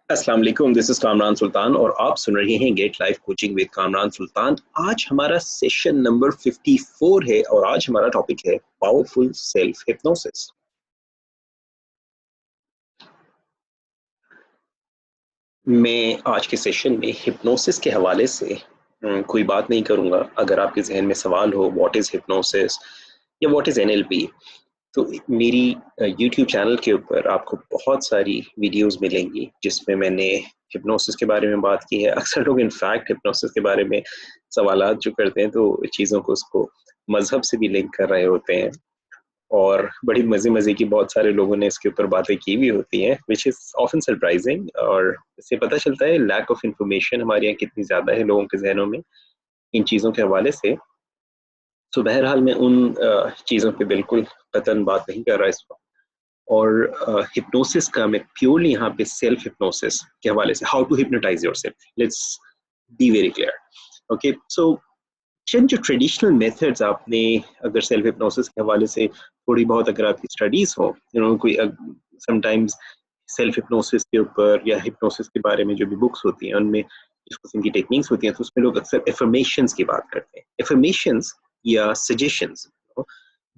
अस्सलाम वालेकुम, this is Kamran सुल्तान और आप सुन रहे हैं get life coaching with Kamran Sultan. आज हमारा सेशन नंबर 54 है और आज हमारा टॉपिक है पावरफुल सेल्फ हिप्नोसिस। मैं आज के सेशन में हिप्नोसिस के हवाले से कोई बात नहीं करूंगा। अगर आपके जहन में सवाल हो व्हाट इज हिप्नोसिस या व्हाट इज एनएलपी, तो मेरी YouTube चैनल के ऊपर आपको बहुत सारी वीडियोस मिलेंगी जिसमें मैंने हिप्नोसिस के बारे में बात की है। अक्सर लोग इनफैक्ट हिप्नोसिस के बारे में सवालात जो करते हैं तो चीज़ों को उसको मजहब से भी लिंक कर रहे होते हैं और बड़ी मज़े की बहुत सारे लोगों ने इसके ऊपर बातें की भी होती हैं, विच इज़ ऑफन सरप्राइजिंग। और इससे पता चलता है लैक ऑफ इंफॉर्मेशन हमारे यहाँ कितनी ज़्यादा है लोगों के जहनों में इन चीज़ों के हवाले से। तो बहरहाल मैं उन चीज़ों पे बिल्कुल कतन बात नहीं कर रहा इस वक्त। और हिप्नोसिस का मैं प्योरली यहाँ पे सेल्फ हिप्नोसिस के हवाले से, how to hypnotise yourself, let's be very clear. Okay, so चंद जो ट्रेडिशनल मेथड्स आपने अगर सेल्फ हिप्नोसिस के हवाले से थोड़ी बहुत अगर आपकी स्टडीज हो, कोई समटाइम्स सेल्फ हिप्नोसिस के ऊपर या हिप्नोसिस के बारे में जो भी बुक्स होती हैं उनमें जिस किस्म की टेक्निक्स होती हैं तो उसमें लोग अक्सर एफर्मेशंस की बात करते हैं। एफर्मेशंस या सजेशंस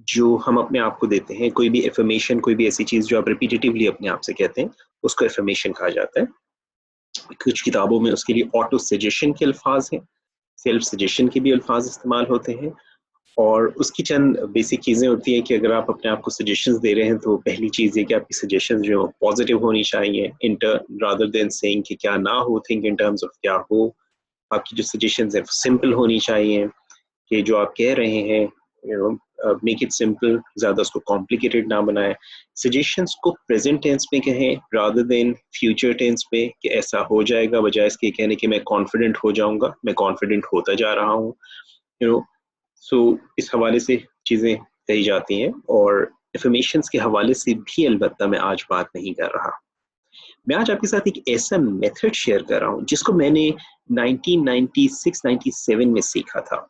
जो हम अपने आप को देते हैं, कोई भी एफर्मेशन, कोई भी ऐसी चीज जो आप रिपीटेटिवली अपने आप से कहते हैं उसको एफर्मेशन कहा जाता है। कुछ किताबों में उसके लिए ऑटो सजेशन के अल्फाज हैं, सेल्फ सजेशन के भी अल्फाज इस्तेमाल होते हैं। और उसकी चंद बेसिक चीज़ें होती हैं कि अगर आप अपने आप को सजेशंस दे रहे हैं तो पहली चीज़ ये कि आपकी सजेशंस जो पॉजिटिव होनी चाहिए, रादर देन सेइंग कि क्या ना हो, थिंक इन टर्म्स ऑफ क्या हो। आपकी जो सजेशंस है सिंपल होनी चाहिए कि जो आप कह रहे हैं मेक इट सिंपल, ज़्यादा उसको कॉम्प्लिकेटेड ना बनाएं। सजेशंस को प्रेजेंट टेंस में कहें रादर देन फ्यूचर टेंस में कि ऐसा हो जाएगा, बजाय इसके कहने कि मैं कॉन्फिडेंट हो जाऊंगा, मैं कॉन्फिडेंट होता जा रहा हूँ। सो इस हवाले से चीज़ें कही जाती हैं। और एफर्मेशंस के हवाले से भी अलबत्ता मैं आज बात नहीं कर रहा। मैं आज आपके साथ एक ऐसा मेथड शेयर कर रहा हूँ जिसको मैंने 1996-97 में सीखा था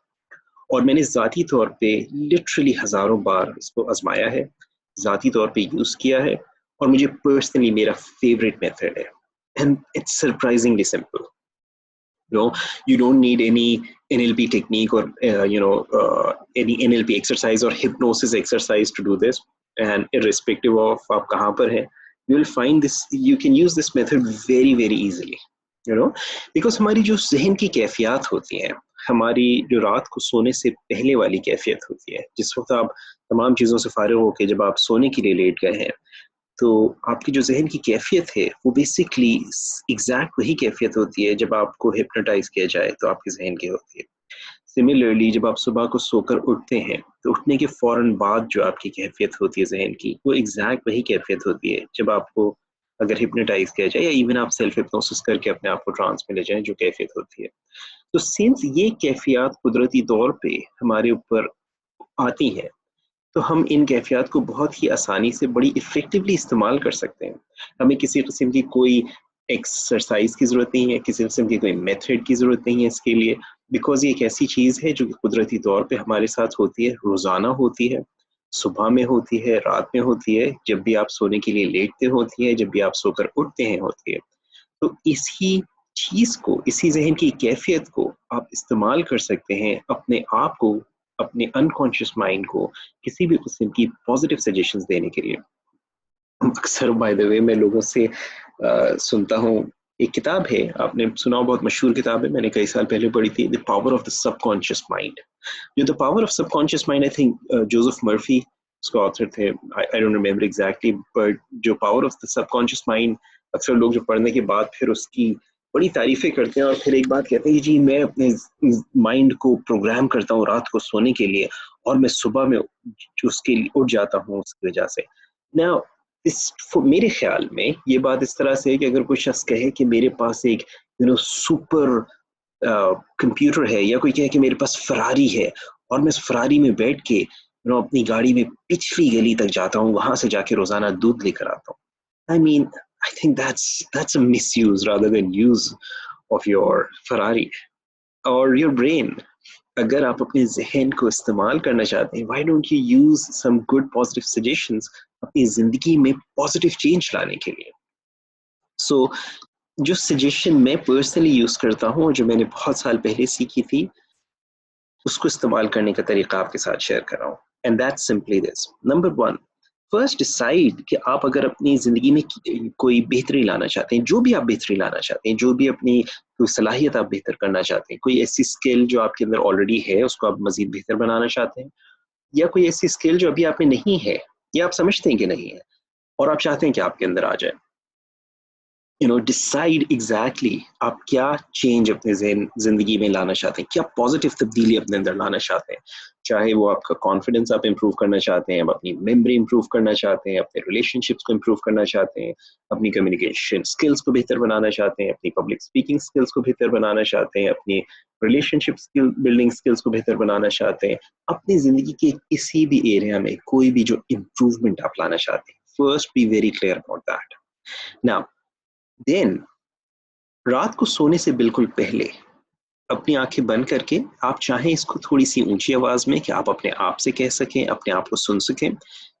और मैंने ज़ाती तौर पे लिटरली हज़ारों बार इसको आजमाया है, ज़ाती तौर पे यूज़ किया है और मुझे पर्सनली मेरा फेवरेट मेथड है। And it's surprisingly simple. You don't need any NLP technique or any NLP exercise or hypnosis exercise to do this. And irrespective of आप कहाँ पर हैं, you will find this, you can use this method very easily. Because हमारी जो जहन की कैफियत होती हैं, हमारी जो रात को सोने से पहले वाली कैफियत होती है, जिस वक्त आप तमाम चीज़ों से फारिग होकर जब आप सोने के लिए लेट गए हैं, तो आपकी जो जहन की कैफियत है वो बेसिकली एग्जैक्ट वही कैफियत होती है जब आपको हिप्नोटाइज किया जाए तो आपके जहन की होती है। सिमिलरली जब आप सुबह को सोकर उठते हैं तो उठने के फौरन बाद जो आपकी कैफियत होती है जहन की, वो एग्जैक्ट वही कैफियत होती है जब आपको अगर हिप्नोटाइज किया जाए या इवन आप सेल्फ हिप्नोसिस करके अपने आप को ट्रांस में ले जाएं, जो कैफियत होती है। तो सिंस ये कैफियत कुदरती तौर पे हमारे ऊपर आती हैं, तो हम इन कैफियत को बहुत ही आसानी से बड़ी इफेक्टिवली इस्तेमाल कर सकते हैं। हमें किसी किस्म की कोई एक्सरसाइज की ज़रूरत नहीं है, किसी किस्म की कोई मेथड की ज़रूरत नहीं है इसके लिए, बिकॉज ये एक ऐसी चीज़ है जो कि कुदरती तौर पे हमारे साथ होती है, रोज़ाना होती है, सुबह में होती है, रात में होती है, जब भी आप सोने के लिए लेटते होती है, जब भी आप सोकर उठते हैं होती है। तो इसी चीज़ को, इसी जहन की कैफियत को आप इस्तेमाल कर सकते हैं अपने आप को, अपने अनकॉन्शियस माइंड को किसी भी किस्म की पॉजिटिव सजेशंस देने के लिए। अक्सर बाय द वे मैं लोगों से सुनता हूँ, एक किताब है, आपने सुना, बहुत मशहूर किताब है, मैंने कई साल पहले पढ़ी थी, the power of the subconscious mind. जो the power of subconscious mind, I think Joseph Murphy उसका ऑथर थे, I don't remember exactly, but जो power of the subconscious mind, अक्सर लोग जो पढ़ने के बाद फिर उसकी बड़ी तारीफें करते हैं और फिर एक बात कहते हैं जी मैं अपने माइंड को प्रोग्राम करता हूँ रात को सोने के लिए और मैं सुबह में जो उसके लिए उठ जाता हूँ उसकी वजह से। Now, मेरे ख्याल में ये बात इस तरह से है कि अगर कोई शख्स कहे कि मेरे पास एक सुपर कंप्यूटर है, या कोई कहे कि मेरे पास फरारी है और मैं इस फरारी में बैठ के अपनी गाड़ी में पिछली गली तक जाता हूँ, वहां से जाके रोजाना दूध लेकर आता हूँ। I think that's a misuse rather than use of your Ferrari or your brain. अगर आप अपने जहन को इस्तेमाल करना चाहते हैं, why don't you use some good positive suggestions अपनी जिंदगी में पॉजिटिव चेंज लाने के लिए। So जो सजेशन मैं पर्सनली यूज करता हूँ और जो मैंने बहुत साल पहले सीखी थी, उसको इस्तेमाल करने का तरीका आपके साथ शेयर कर रहा हूँ. And that's simply this. Number 1, first decide कि आप अगर अपनी जिंदगी में कोई बेहतरी लाना चाहते हैं, जो भी आप बेहतरी लाना चाहते हैं, जो भी अपनी कोई सलाहियत आप बेहतर करना चाहते हैं, कोई ऐसी स्किल जो आपके अंदर ऑलरेडी है उसको आप मजीद बेहतर बनाना चाहते हैं, या कोई ऐसी स्किल जो अभी आप में नहीं है या आप समझते हैं कि नहीं है और आप चाहते हैं कि आपके अंदर आ जाए. डिसाइड एग्जैक्टली आप क्या चेंज अपने जिंदगी में लाना चाहते हैं, क्या पॉजिटिव तब्दीली अपने अंदर लाना चाहते हैं. चाहे वो आपका कॉन्फिडेंस आप इंप्रूव करना चाहते हैं, अपनी मेमोरी इंप्रूव करना चाहते हैं, अपने रिलेशनशिप्स को इंप्रूव करना चाहते हैं, अपनी कम्युनिकेशन स्किल्स को बेहतर बनाना चाहते हैं, अपनी पब्लिक स्पीकिंग स्किल्स को बेहतर बनाना चाहते हैं, अपनी रिलेशनशिप स्किल बिल्डिंग स्किल्स को बेहतर बनाना चाहते हैं, अपनी जिंदगी के किसी भी एरिया में कोई भी जो इम्प्रूवमेंट आप लाना चाहते हैं, first be very clear about that. Now then रात को सोने से बिल्कुल पहले अपनी आंखें बंद करके आप चाहें इसको थोड़ी सी ऊंची आवाज में कि आप अपने आप से कह सकें, अपने आप को सुन सकें,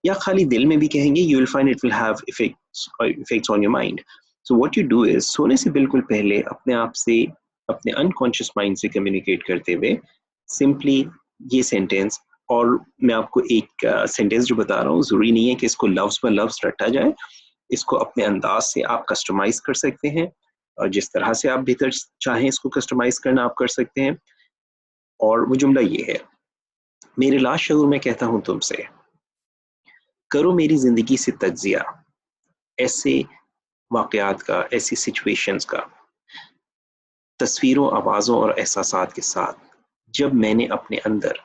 या खाली दिल में भी कहेंगे, you will find it will have effects on your mind. So what you do is, सोने से बिल्कुल पहले अपने आप से, अपने अनकॉन्शियस माइंड से कम्युनिकेट करते हुए सिंपली ये सेंटेंस, और मैं आपको एक सेंटेंस जो बता रहा हूँ जरूरी नहीं है कि इसको लफ्ज ब लफ्ज रटा जाए, इसको अपने अंदाज से आप कस्टमाइज कर सकते हैं, और जिस तरह से आप बेहतर चाहें इसको कस्टमाइज करना आप कर सकते हैं. और वो जुमला ये है, मेरे लाशऊर में कहता हूं तुमसे, करो मेरी जिंदगी से तज्जिया ऐसे वाकयात का, ऐसी सिचुएशंस का, तस्वीरों, आवाज़ों और एहसासात के साथ, जब मैंने अपने अंदर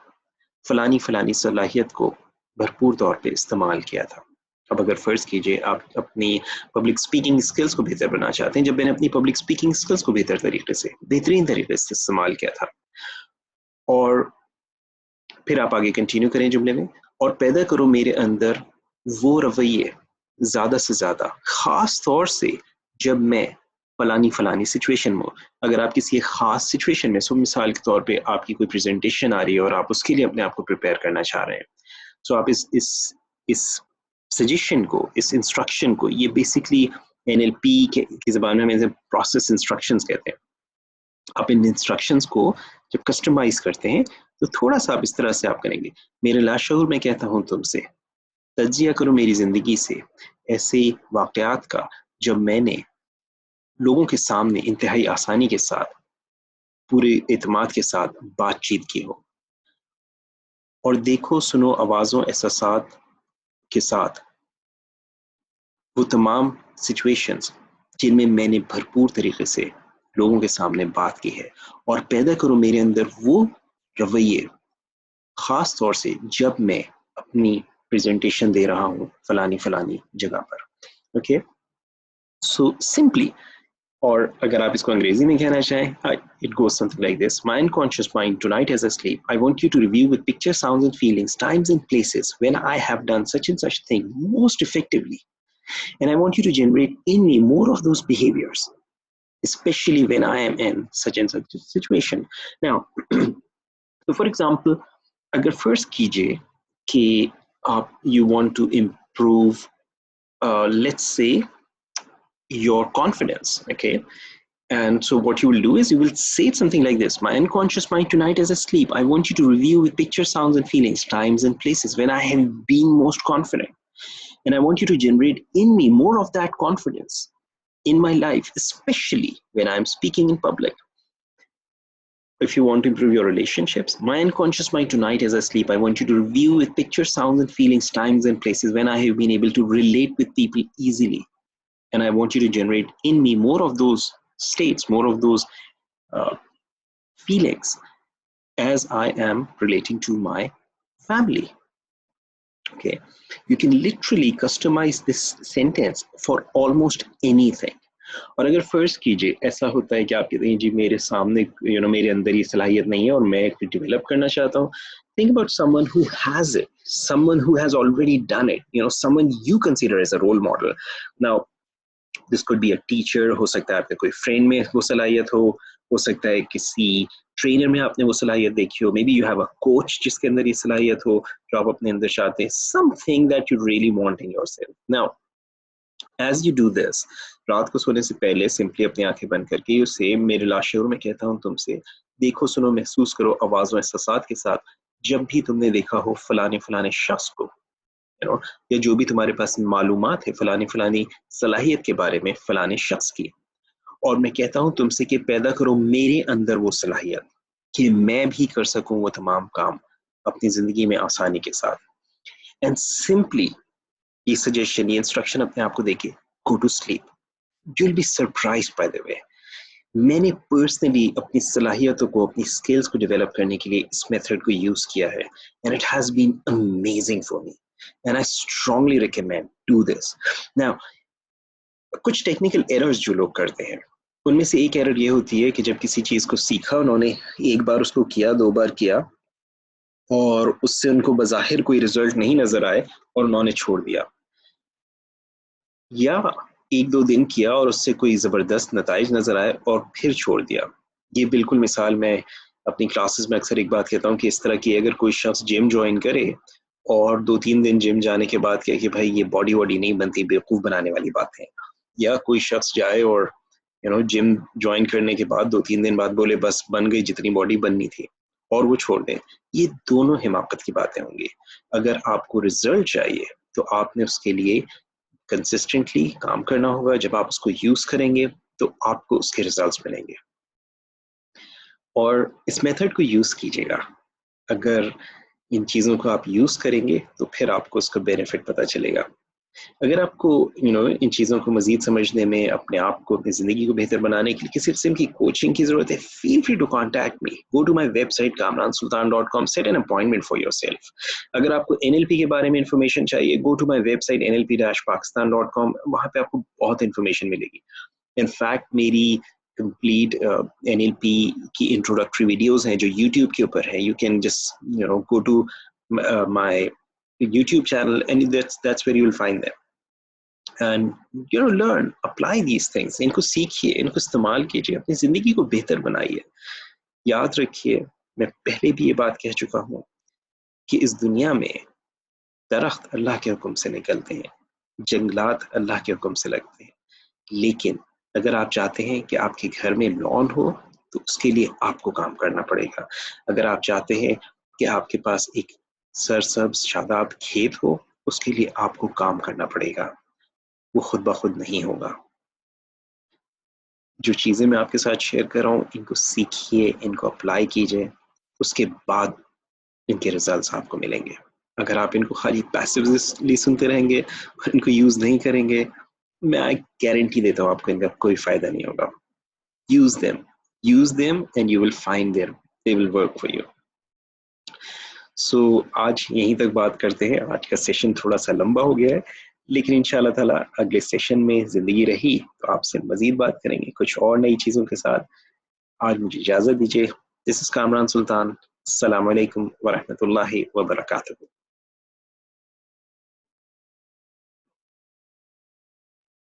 फलानी फलानी सलाहियत को भरपूर तौर पे इस्तेमाल किया था. अब अगर फर्ज कीजिए आप अपनी पब्लिक स्पीकिंग स्किल्स को बेहतर बनाना चाहते हैं, जब मैंने अपनी पब्लिक स्पीकिंग स्किल्स को बेहतरीन तरीके से इस्तेमाल किया था. और फिर आप आगे कंटिन्यू करें जुमले में, और पैदा करो मेरे अंदर वो रवैये ज़्यादा से ज़्यादा, ख़ास तौर से जब मैं फलानी फलानी सिचुएशन में. अगर आप किसी ख़ास सिचुएशन में, सो मिसाल के तौर पे आपकी कोई प्रेजेंटेशन आ रही है और आप उसके लिए अपने आप को प्रिपेयर करना चाह रहे हैं, सो आप इस सजेशन को, इस इंस्ट्रक्शन को, ये बेसिकली NLP की ज़बान में हम प्रोसेस इंस्ट्रक्शंस कहते हैं. आप इन इंस्ट्रक्शंस को जब कस्टमाइज करते हैं तो थोड़ा सा आप इस तरह से आप करेंगे, मेरे लाशऊर में कहता हूं तुमसे, तज्जिया करो मेरी जिंदगी से ऐसे वाकयात का जब मैंने लोगों के सामने इंतहाई आसानी के साथ, पूरे एतमाद के साथ बातचीत की हो. और देखो, सुनो, आवाज़ों, एहसासात के साथ वो तमाम सिचुएशंस जिनमें मैंने भरपूर तरीके से लोगों के सामने बात की है, और पैदा करो मेरे अंदर वो रवैये, ख़ास तौर से जब मैं अपनी प्रेजेंटेशन दे रहा हूँ फलानी फलानी जगह पर. ओके, सो सिंपली, और अगर आप इसको अंग्रेजी में कहना चाहें, it goes something like this, my unconscious mind tonight as I sleep, I want you to review with picture, sounds and feelings, times and places when I have done such and such thing most effectively, and I want you to generate in me more of those behaviors, especially when I am in such and such a situation. Now, so for example, अगर फर्ज कीजिए कि आप you want to improve, let's say, your confidence, okay? And so what you will do is you will say something like this, my unconscious mind tonight as I sleep, I want you to review with pictures, sounds and feelings, times and places when I have been most confident. And I want you to generate in me more of that confidence in my life, especially when I'm speaking in public. If you want to improve your relationships, my unconscious mind tonight as I sleep, I want you to review with pictures, sounds and feelings, times and places when I have been able to relate with people easily. And I want you to generate in me more of those states, more of those feelings as I am relating to my family. Okay, you can literally customize this sentence for almost anything. और अगर फर्ज कीजिए ऐसा होता है कि आप कहते हैं जी मेरे सामने मेरे अंदर ये सलाहियत नहीं है और मैं इसे डेवलप करना चाहता हूँ, think about someone who has it, someone who has already done it, someone you consider as a role model. Now this could be a teacher, हो सकता है आपके कोई फ्रेंड में वो सलाहियत हो सकता है किसी ट्रेनर में आपने वो सलाहियत देखी हो, maybe you have a coach जिसके अंदर ये सलाहियत हो जो आप अपने अंदर चाहते हैं, something that you really want in yourself. Now As you do this, रात को सोने से पहले सिंपली अपनी आंखें बंद करके ये सेम मेरे लाशूर में कहता हूँ तुमसे, देखो सुनो महसूस करो आवाज़ और एहसासात के साथ, जब भी तुमने देखा हो फलाने फलाने शख्स को, या जो भी तुम्हारे पास मालूमात है फलानी फलानी सलाहियत के बारे में फलाने शख्स की, और मैं कहता हूँ तुमसे कि पैदा करो मेरे अंदर वो सलाहियत कि मैं भी कर सकूं वो तमाम काम अपनी जिंदगी में आसानी के साथ. एंड सिंपली ये सजेशन, ये इंस्ट्रक्शन अपने आप को देके go to sleep. You will be surprised by the way. मैंने पर्सनली अपनी सलाहियतों को, अपनी स्किल्स को डेवलप करने के लिए इस मेथड को यूज किया है, and it has been amazing for me, and I strongly recommend do this. Now कुछ टेक्निकल एरर्स जो लोग करते हैं, उनमें से एक एरर ये होती है कि जब किसी चीज को सीखा उन्होंने, एक बार उसको किया, दो बार किया, और उससे उनको बज़ाहिर कोई रिजल्ट नहीं नजर आए और उन्होंने छोड़ दिया, या एक दो दिन किया और उससे कोई जबरदस्त नताइज नजर आए और फिर छोड़ दिया. ये बिल्कुल मिसाल मैं अपनी क्लासेस में अक्सर एक बात कहता हूँ कि इस तरह की अगर कोई शख्स जिम ज्वाइन करे और 2-3 दिन जिम जाने के बाद कहे कि भाई ये बॉडी वॉडी नहीं बनती, बेवकूफ बनाने वाली बात है, या कोई शख्स जाए और जिम ज्वाइन करने के बाद 2-3 दिन बाद बोले बस बन गई जितनी बॉडी बननी थी और वो छोड़ दें, ये दोनों हिमाकत की बातें होंगी. अगर आपको रिजल्ट चाहिए तो आपने उसके लिए कंसिस्टेंटली काम करना होगा. जब आप उसको यूज करेंगे तो आपको उसके रिजल्ट्स मिलेंगे. और इस मेथड को यूज कीजिएगा. अगर इन चीज़ों को आप यूज करेंगे तो फिर आपको उसका बेनिफिट पता चलेगा. अगर आपको इन चीज़ों को मजीद समझने में, अपने आप को, अपनी ज़िंदगी को बेहतर बनाने के लिए किसी किस्म की कोचिंग की ज़रूरत है, feel free to contact me. Go to my website kamransultan.com, set an appointment for yourself. अगर आपको NLP के बारे में इंफॉर्मेशन चाहिए, गो टू माई वेबसाइट nlp-pakistan.com. वहाँ पे आपको बहुत इंफॉर्मेशन मिलेगी. इनफैक्ट मेरी कंप्लीट NLP की इंट्रोडक्टरी वीडियोस हैं जो YouTube के ऊपर है. You can just go to my YouTube channel and that's where you will find them. And learn, apply these things. इनको सीखिए, इनको इस्तेमाल कीजिए, अपनी जिंदगी को बेहतर बनाइए. याद रखिए, मैं पहले भी ये बात कह चुका हूँ कि इस दुनिया में दरख्त अल्लाह के हुक्म से निकलते हैं, जंगलात अल्लाह के हुक्म से लगते हैं, लेकिन अगर आप चाहते हैं कि आपके घर में लॉन हो तो उसके लिए आपको काम करना पड़ेगा. अगर आप चाहते हैं कि आपके पास एक सरसब्ज शादाब खेत हो, उसके लिए आपको काम करना पड़ेगा. वो खुद ब खुद नहीं होगा. जो चीज़ें मैं आपके साथ शेयर कर रहा हूँ, इनको सीखिए, इनको अप्लाई कीजिए, उसके बाद इनके रिजल्ट्स आपको मिलेंगे. अगर आप इनको खाली पैसिवली सुनते रहेंगे और इनको यूज़ नहीं करेंगे, मैं गारंटी देता हूँ आपको इनका कोई फायदा नहीं होगा. use them and you will find they will work for you. So आज यहीं तक बात करते हैं. आज का सेशन थोड़ा सा लंबा हो गया है, लेकिन इंशाल्लाह ताला अगले सेशन में जिंदगी रही तो आपसे मजीद बात करेंगे कुछ और नई चीज़ों के साथ. आज मुझे इजाज़त दीजिए. दिस इज कामरान सुल्तान. अस्सलाम वालेकुम व रहमतुल्लाहि व बरकातहू.